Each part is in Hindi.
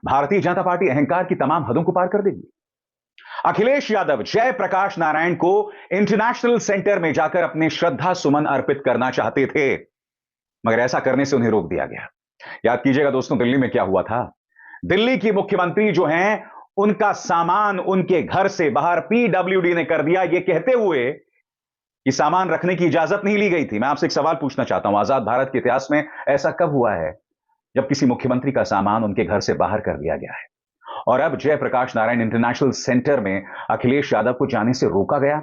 भारतीय जनता पार्टी अहंकार की तमाम हदों को पार कर देगी। अखिलेश यादव जयप्रकाश नारायण को इंटरनेशनल सेंटर में जाकर अपने श्रद्धा सुमन अर्पित करना चाहते थे, मगर ऐसा करने से उन्हें रोक दिया गया। याद कीजिएगा दोस्तों, दिल्ली में क्या हुआ था। दिल्ली की मुख्यमंत्री जो हैं, उनका सामान उनके घर से बाहर पीडब्ल्यूडी ने कर दिया, यह कहते हुए कि सामान रखने की इजाजत नहीं ली गई थी। मैं आपसे एक सवाल पूछना चाहता हूं, आजाद भारत के इतिहास में ऐसा कब हुआ है जब किसी मुख्यमंत्री का सामान उनके घर से बाहर कर दिया गया है? और अब जयप्रकाश नारायण इंटरनेशनल सेंटर में अखिलेश यादव को जाने से रोका गया।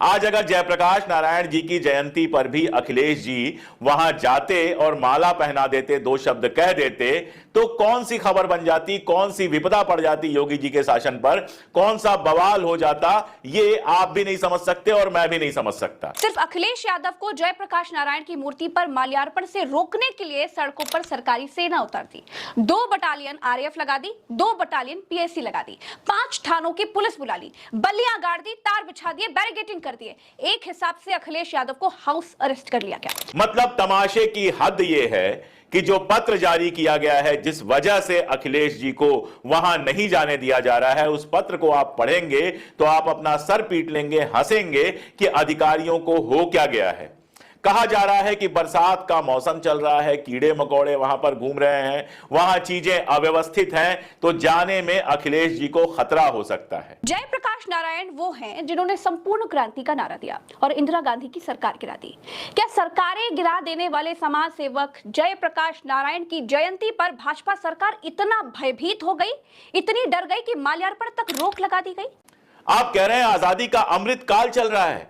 आज अगर जयप्रकाश नारायण जी की जयंती पर भी अखिलेश जी वहां जाते और माला पहना देते, दो शब्द कह देते, तो कौन सी खबर बन जाती, कौन सी विपदा पड़ जाती योगी जी के शासन पर, कौन सा बवाल हो जाता, ये आप भी नहीं समझ सकते और मैं भी नहीं समझ सकता। सिर्फ अखिलेश यादव को जयप्रकाश नारायण की मूर्ति पर माल्यार्पण से रोकने के लिए सड़कों पर सरकारी सेना उतर दी। 2 बटालियन आरएएफ लगा दी, 2 बटालियन पीएसी लगा दी, 5 थानों की पुलिस बुला ली, बल्लियां गाड़ दी, तार बिछा दिए, बैरिकेडिंग कर दिए। एक हिसाब से अखिलेश यादव को हाउस अरेस्ट कर लिया गया। मतलब तमाशे की हद यह है कि जो पत्र जारी किया गया है, जिस वजह से अखिलेश जी को वहां नहीं जाने दिया जा रहा है, उस पत्र को आप पढ़ेंगे तो आप अपना सर पीट लेंगे, हंसेंगे कि अधिकारियों को हो क्या गया है। कहा जा रहा है कि बरसात का मौसम चल रहा है, कीड़े मकोड़े वहां पर घूम रहे हैं, वहां चीजें अव्यवस्थित हैं, तो जाने में अखिलेश जी को खतरा हो सकता है। जयप्रकाश नारायण वो हैं जिन्होंने संपूर्ण क्रांति का नारा दिया और इंदिरा गांधी की सरकार गिरा दी। क्या सरकारें गिरा देने वाले समाज सेवक जयप्रकाश नारायण की जयंती पर भाजपा सरकार इतना भयभीत हो गई, इतनी डर गई कि माल्यार्पण तक रोक लगा दी गई? आप कह रहे हैं आजादी का अमृत काल चल रहा है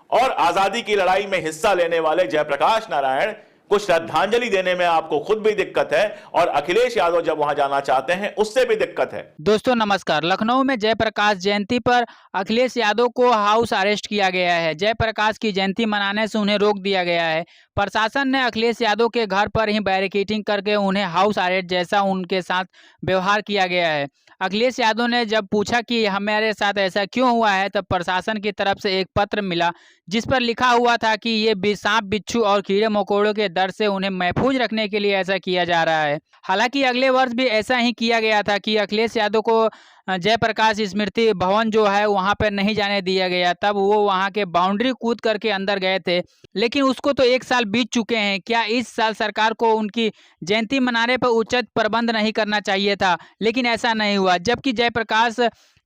और आजादी की लड़ाई में हिस्सा लेने वाले जयप्रकाश नारायण को श्रद्धांजलि देने में आपको खुद भी दिक्कत है और अखिलेश यादव जब वहां जाना चाहते हैं उससे भी दिक्कत है। दोस्तों नमस्कार। लखनऊ में जयप्रकाश जयंती पर अखिलेश यादव को हाउस अरेस्ट किया गया है। जयप्रकाश की जयंती मनाने से उन्हें रोक दिया गया है। प्रशासन ने अखिलेश यादव के घर पर ही बैरिकेडिंग करके उन्हें हाउस अरेस्ट जैसा उनके साथ व्यवहार किया गया है। अखिलेश यादव ने जब पूछा कि हमारे साथ ऐसा क्यों हुआ है, तब प्रशासन की तरफ से एक पत्र मिला जिस पर लिखा हुआ था कि ये सांप, बिच्छू और कीड़े मकोड़ों के डर से उन्हें महफूज रखने के लिए ऐसा किया जा रहा है। हालांकि अगले वर्ष भी ऐसा ही किया गया था कि अखिलेश यादव को जयप्रकाश स्मृति भवन जो है वहां पर नहीं जाने दिया गया। तब वो वहां के बाउंड्री कूद करके अंदर गए थे, लेकिन उसको तो 1 साल बीत चुके हैं। क्या इस साल सरकार को उनकी जयंती मनाने पर उचित प्रबंध नहीं करना चाहिए था? लेकिन ऐसा नहीं हुआ। जबकि जयप्रकाश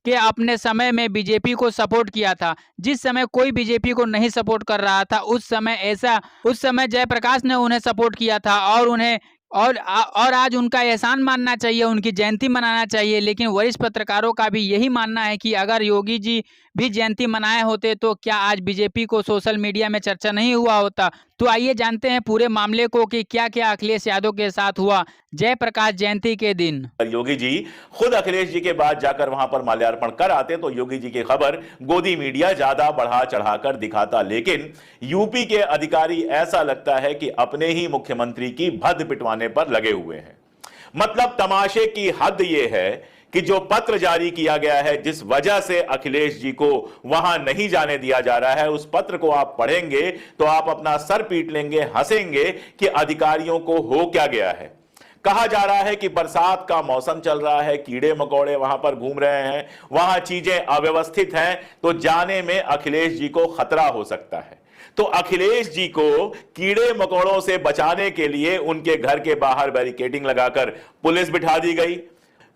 के अपने समय में बीजेपी को सपोर्ट किया था, जिस समय कोई बीजेपी को नहीं सपोर्ट कर रहा था उस समय जयप्रकाश ने उन्हें सपोर्ट किया था और आज उनका एहसान मानना चाहिए, उनकी जयंती मनाना चाहिए। लेकिन वरिष्ठ पत्रकारों का भी यही मानना है कि अगर योगी जी भी जयंती मनाए होते तो क्या आज बीजेपी को सोशल मीडिया में चर्चा नहीं हुआ होता। तो आइए जानते हैं पूरे मामले को कि क्या क्या अखिलेश यादव के साथ हुआ जयप्रकाश जयंती के दिन। योगी जी खुद अखिलेश जी के बाद जाकर वहां पर माल्यार्पण कर आते तो योगी जी की खबर गोदी मीडिया ज्यादा बढ़ा चढ़ाकर दिखाता, लेकिन यूपी के अधिकारी ऐसा लगता है कि अपने ही मुख्यमंत्री की भद्द पिटवाने पर लगे हुए हैं। मतलब तमाशे की हद यह है कि जो पत्र जारी किया गया है, जिस वजह से अखिलेश जी को वहां नहीं जाने दिया जा रहा है, उस पत्र को आप पढ़ेंगे तो आप अपना सर पीट लेंगे, हंसेंगे कि अधिकारियों को हो क्या गया है। कहा जा रहा है कि बरसात का मौसम चल रहा है, कीड़े मकोड़े वहां पर घूम रहे हैं, वहां चीजें अव्यवस्थित हैं, तो जाने में अखिलेश जी को खतरा हो सकता है। तो अखिलेश जी को कीड़े मकोड़ों से बचाने के लिए उनके घर के बाहर बैरिकेडिंग लगाकर पुलिस बिठा दी गई।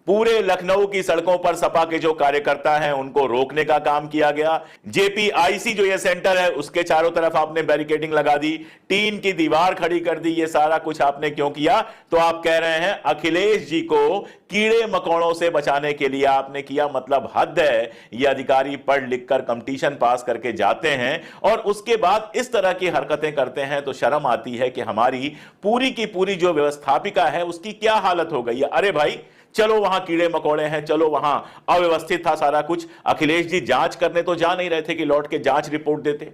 पूरे लखनऊ की सड़कों पर सपा के जो कार्यकर्ता हैं उनको रोकने का काम किया गया। जेपीआईसी जो ये सेंटर है उसके चारों तरफ आपने बैरिकेडिंग लगा दी, टीन की दीवार खड़ी कर दी। ये सारा कुछ आपने क्यों किया? तो आप कह रहे हैं अखिलेश जी को कीड़े मकोड़ों से बचाने के लिए आपने किया। मतलब हद है। ये अधिकारी पढ़ लिख कर कंपटीशन पास करके जाते हैं और उसके बाद इस तरह की हरकतें करते हैं तो शर्म आती है कि हमारी पूरी की पूरी जो व्यवस्थापिका है उसकी क्या हालत हो गई है। अरे भाई चलो वहां कीड़े मकोड़े हैं, चलो वहां अव्यवस्थित था सारा कुछ। अखिलेश जी जांच करने तो जा नहीं रहे थे कि लौट के जांच रिपोर्ट देते।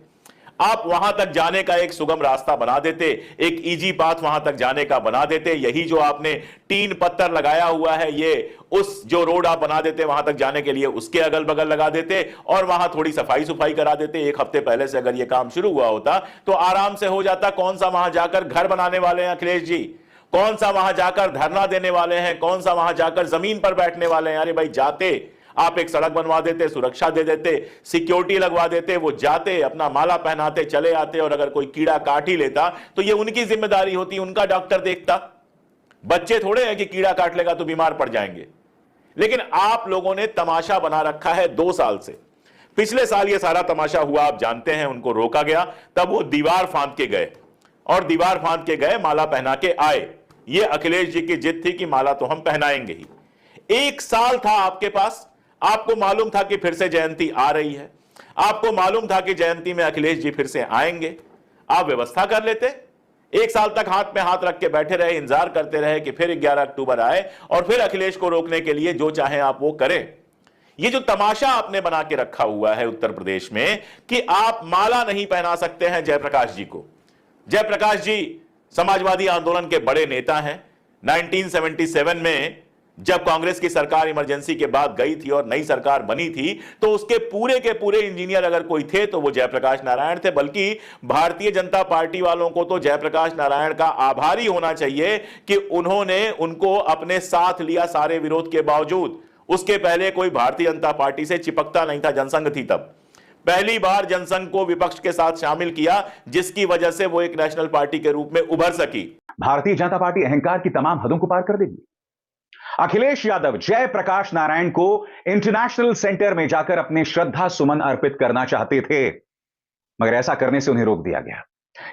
आप वहां तक जाने का एक सुगम रास्ता बना देते, एक इजी पाथ वहां तक जाने का बना देते। यही जो आपने टीन पत्थर लगाया हुआ है, ये उस जो रोड आप बना देते वहां तक जाने के लिए, उसके अगल बगल लगा देते और वहां थोड़ी सफाई सुफाई करा देते। 1 हफ्ते पहले से अगर यह काम शुरू हुआ होता तो आराम से हो जाता। कौन सा वहां जाकर घर बनाने वाले हैं अखिलेश जी? कौन सा वहां जाकर धरना देने वाले हैं, कौन सा वहां जाकर जमीन पर बैठने वाले हैं। अरे भाई जाते, आप एक सड़क बनवा देते, सुरक्षा दे देते, सिक्योरिटी लगवा देते, वो जाते, अपना माला पहनाते, चले आते, और अगर कोई कीड़ा काट ही लेता तो ये उनकी जिम्मेदारी होती, उनका डॉक्टर देखता। बच्चे थोड़े हैं कि कीड़ा काट लेगा तो बीमार पड़ जाएंगे। लेकिन आप लोगों ने तमाशा बना रखा है 2 साल से। पिछले साल ये सारा तमाशा हुआ, आप जानते हैं, उनको रोका गया, तब वो दीवार फांद के गए, और दीवार फांद के गए, माला पहना के आए। ये अखिलेश जी की जिद थी कि माला तो हम पहनाएंगे ही। 1 साल था आपके पास, आपको मालूम था कि फिर से जयंती आ रही है, आपको मालूम था कि जयंती में अखिलेश जी फिर से आएंगे, आप व्यवस्था कर लेते। 1 साल तक हाथ में हाथ रख के बैठे रहे, इंतजार करते रहे कि फिर 11 अक्टूबर आए और फिर अखिलेश को रोकने के लिए जो चाहे आप वो करें। ये जो तमाशा आपने बना के रखा हुआ है उत्तर प्रदेश में कि आप माला नहीं पहना सकते हैं जयप्रकाश जी को। जयप्रकाश जी समाजवादी आंदोलन के बड़े नेता हैं। 1977 में जब कांग्रेस की सरकार इमरजेंसी के बाद गई थी और नई सरकार बनी थी, तो उसके पूरे के पूरे इंजीनियर अगर कोई थे तो वो जयप्रकाश नारायण थे। बल्कि भारतीय जनता पार्टी वालों को तो जयप्रकाश नारायण का आभारी होना चाहिए कि उन्होंने उनको अपने साथ लिया सारे विरोध के बावजूद। उसके पहले कोई भारतीय जनता पार्टी से चिपकता नहीं था, जनसंघ थी तब। पहली बार जनसंघ को विपक्ष के साथ शामिल किया, जिसकी वजह से वो एक नेशनल पार्टी के रूप में उभर सकी। भारतीय जनता पार्टी अहंकार की तमाम हदों को पार कर देगी। अखिलेश यादव जयप्रकाश नारायण को इंटरनेशनल सेंटर में जाकर अपने श्रद्धा सुमन अर्पित करना चाहते थे, मगर ऐसा करने से उन्हें रोक दिया गया।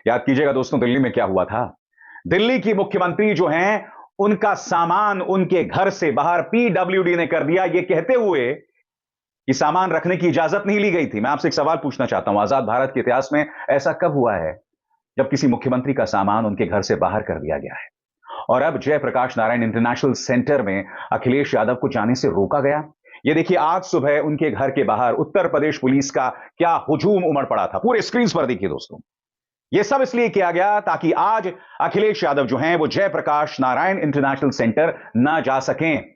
याद कीजिएगा दोस्तों, दिल्ली में क्या हुआ था। दिल्ली की मुख्यमंत्री जो हैं, उनका सामान उनके घर से बाहर पीडब्ल्यूडी ने कर दिया, यह कहते हुए कि सामान रखने की इजाजत नहीं ली गई थी। मैं आपसे एक सवाल पूछना चाहता हूं, आजाद भारत के इतिहास में ऐसा कब हुआ है जब किसी मुख्यमंत्री का सामान उनके घर से बाहर कर दिया गया है? और अब जयप्रकाश नारायण इंटरनेशनल सेंटर में अखिलेश यादव को जाने से रोका गया। ये देखिए, आज सुबह उनके घर के बाहर उत्तर प्रदेश पुलिस का क्या हुजूम उमड़ पड़ा था, पूरे स्क्रीन पर देखिए दोस्तों। यह सब इसलिए किया गया ताकि आज अखिलेश यादव जो हैं वो जयप्रकाश नारायण इंटरनेशनल सेंटर ना जा सकें।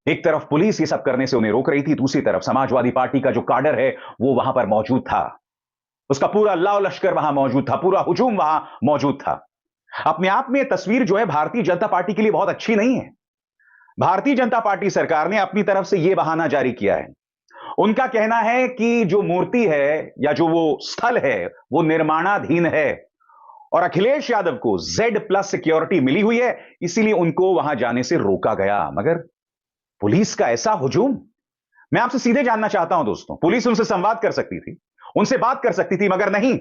एक तरफ पुलिस ये सब करने से उन्हें रोक रही थी, दूसरी तरफ समाजवादी पार्टी का जो काडर है वो वहां पर मौजूद था, उसका पूरा लाव लश्कर वहां मौजूद था, पूरा हुजूम वहां मौजूद था। अपने आप में तस्वीर जो है भारतीय जनता पार्टी के लिए बहुत अच्छी नहीं है। भारतीय जनता पार्टी सरकार ने अपनी तरफ से यह बहाना जारी किया है। उनका कहना है कि जो मूर्ति है या जो वो स्थल है वो निर्माणाधीन है और अखिलेश यादव को Z+ सिक्योरिटी मिली हुई है, इसीलिए उनको वहां जाने से रोका गया। मगर पुलिस का ऐसा हुजूम, मैं आपसे सीधे जानना चाहता हूं दोस्तों, पुलिस उनसे संवाद कर सकती थी, उनसे बात कर सकती थी, मगर नहीं।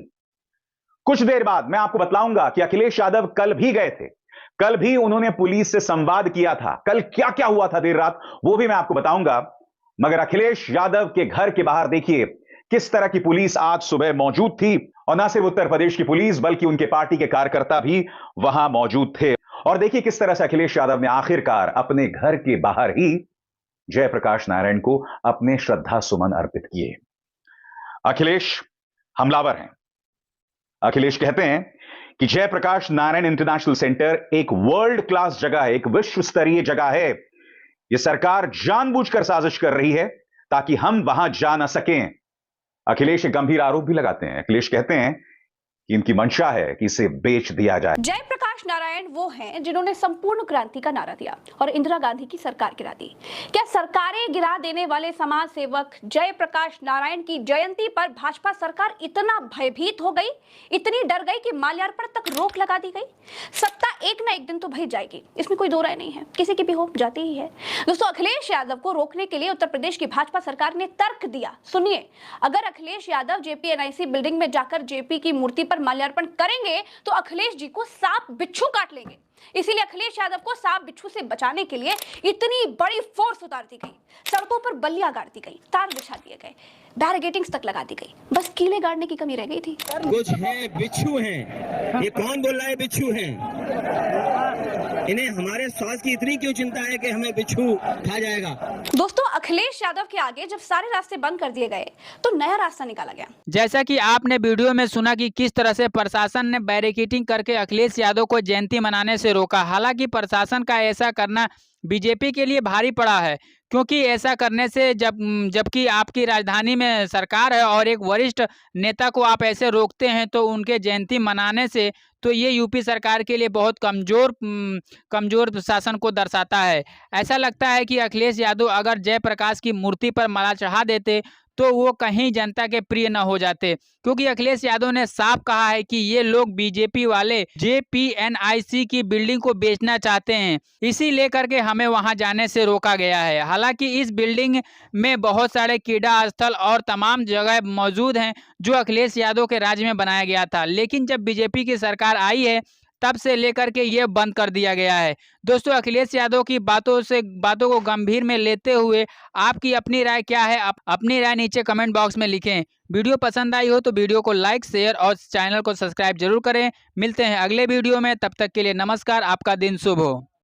कुछ देर बाद मैं आपको बतलाऊंगा कि अखिलेश यादव कल भी गए थे, कल भी उन्होंने पुलिस से संवाद किया था। कल क्या क्या हुआ था देर रात वो भी मैं आपको बताऊंगा। मगर अखिलेश यादव के घर के बाहर देखिए किस तरह की पुलिस आज सुबह मौजूद थी, और ना सिर्फ उत्तर प्रदेश की पुलिस बल्कि उनके पार्टी के कार्यकर्ता भी वहां मौजूद थे। और देखिए किस तरह से अखिलेश यादव ने आखिरकार अपने घर के बाहर ही जयप्रकाश नारायण को अपने श्रद्धा सुमन अर्पित किए। अखिलेश हमलावर हैं। अखिलेश कहते हैं कि जयप्रकाश नारायण इंटरनेशनल सेंटर एक वर्ल्ड क्लास जगह है, एक विश्व स्तरीय जगह है। यह सरकार जानबूझकर साजिश कर रही है ताकि हम वहां जा ना सकें। अखिलेश एक गंभीर आरोप भी लगाते हैं। अखिलेश कहते हैं कि इनकी मंशा है कि इसे बेच दिया जाए। जयप्रकाश नारायण वो हैं जिन्होंने संपूर्ण क्रांति का नारा दिया और इंदिरा गांधी की सरकार गिरा दी। क्या सरकारें गिरा देने वाले समाज सेवक जयप्रकाश नारायण की जयंती पर भाजपा सरकार इतना भयभीत हो गई, इतनी डर गई कि माल्यार्पण तक रोक लगा दी गई? सत्ता एक ना एक दिन तो भाई जाएगी, इसमें कोई दो राय नहीं है, किसी की भी हो जाती ही है। दोस्तों, अखिलेश यादव को रोकने के लिए उत्तर प्रदेश की भाजपा सरकार ने तर्क दिया। सुनिए, अगर अखिलेश यादव JPNIC बिल्डिंग में जाकर जेपी की मूर्ति पर माल्यार्पण करेंगे तो अखिलेश जी को सांप बिच्छू काट लेंगे। इसीलिए अखिलेश यादव को सांप बिच्छू से बचाने के लिए इतनी बड़ी फोर्स उतार दी गई, सड़कों पर बल्लियां गाड़ दी गई, तार बिछा दिए गए, बैरिकेडिंग्स तक लगा दी गई, बस कीले गाड़ने की कमी रह गई थी। कुछ है बिच्छू हैं, ये कौन बोल रहा है बिच्छू हैं? इन्हें हमारे स्वास्थ्य की इतनी क्यों चिंता है कि हमें बिच्छू खा जाएगा? दोस्तों, अखिलेश यादव के आगे जब सारे रास्ते बंद कर दिए गए तो नया रास्ता निकाला गया। जैसा कि आपने वीडियो में सुना कि किस तरह से प्रशासन ने बैरिकेडिंग करके अखिलेश यादव को जयंती मनाने से रोका। हालांकि प्रशासन का ऐसा करना बीजेपी के लिए भारी पड़ा है, क्योंकि ऐसा करने से जबकि आपकी राजधानी में सरकार है और एक वरिष्ठ नेता को आप ऐसे रोकते हैं तो उनके जयंती मनाने से तो ये यूपी सरकार के लिए बहुत कमज़ोर शासन को दर्शाता है। ऐसा लगता है कि अखिलेश यादव अगर जयप्रकाश की मूर्ति पर माला चढ़ा देते तो वो कहीं जनता के प्रिय न हो जाते, क्योंकि अखिलेश यादव ने साफ कहा है कि ये लोग बीजेपी वाले JPNIC की बिल्डिंग को बेचना चाहते हैं, इसी लेकर के हमें वहां जाने से रोका गया है। हालांकि इस बिल्डिंग में बहुत सारे क्रीड़ा स्थल और तमाम जगह मौजूद हैं जो अखिलेश यादव के राज्य में बनाया गया था, लेकिन जब बीजेपी की सरकार आई है तब से लेकर के ये बंद कर दिया गया है। दोस्तों, अखिलेश यादव की बातों को गंभीर में लेते हुए आपकी अपनी राय क्या है? अपनी राय नीचे कमेंट बॉक्स में लिखें। वीडियो पसंद आई हो तो वीडियो को लाइक, शेयर और चैनल को सब्सक्राइब जरूर करें। मिलते हैं अगले वीडियो में, तब तक के लिए नमस्कार। आपका दिन शुभ हो।